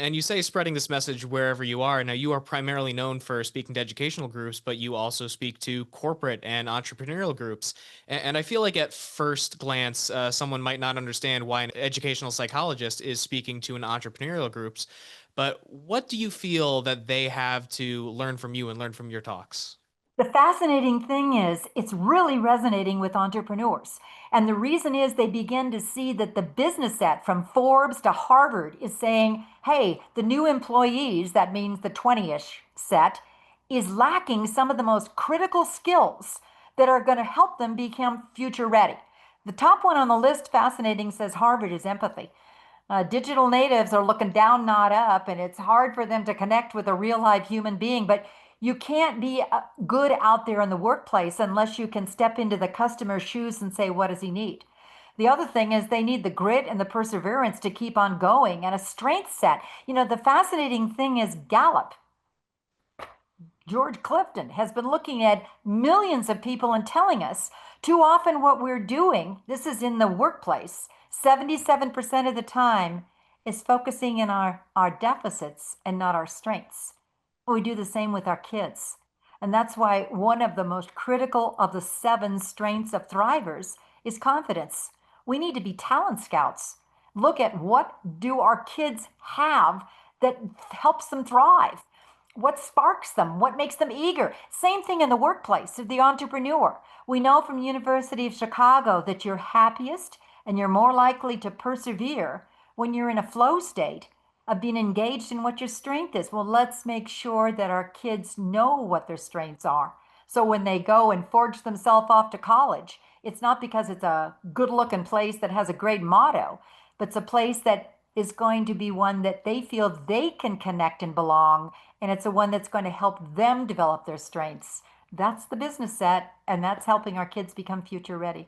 and you say spreading this message wherever you are. Now, you are primarily known for speaking to educational groups, but you also speak to corporate and entrepreneurial groups. And I feel like at first glance, someone might not understand why an educational psychologist is speaking to an entrepreneurial groups. But what do you feel that they have to learn from you and learn from your talks? The fascinating thing is, it's really resonating with entrepreneurs. And the reason is they begin to see that the business set from Forbes to Harvard is saying, hey, the new employees, that means the 20-ish set, is lacking some of the most critical skills that are going to help them become future ready. The top one on the list, fascinating, says Harvard is empathy. Digital natives are looking down, not up, and it's hard for them to connect with a real live human being. But you can't be good out there in the workplace unless you can step into the customer's shoes and say, what does he need? The other thing is they need the grit and the perseverance to keep on going and a strength set. The fascinating thing is Gallup. George Clifton has been looking at millions of people and telling us too often what we're doing, this is in the workplace, 77% of the time is focusing in our deficits and not our strengths. We do the same with our kids. And that's why one of the most critical of the 7 strengths of thrivers is confidence. We need to be talent scouts. Look at what do our kids have that helps them thrive? What sparks them? What makes them eager? Same thing in the workplace, the entrepreneur. We know from University of Chicago that you're happiest and you're more likely to persevere when you're in a flow state of being engaged in what your strength is. Well, let's make sure that our kids know what their strengths are. So when they go and forge themselves off to college, it's not because it's a good looking place that has a great motto, but it's a place that is going to be one that they feel they can connect and belong. And it's a one that's going to help them develop their strengths. That's the business set, and that's helping our kids become future ready.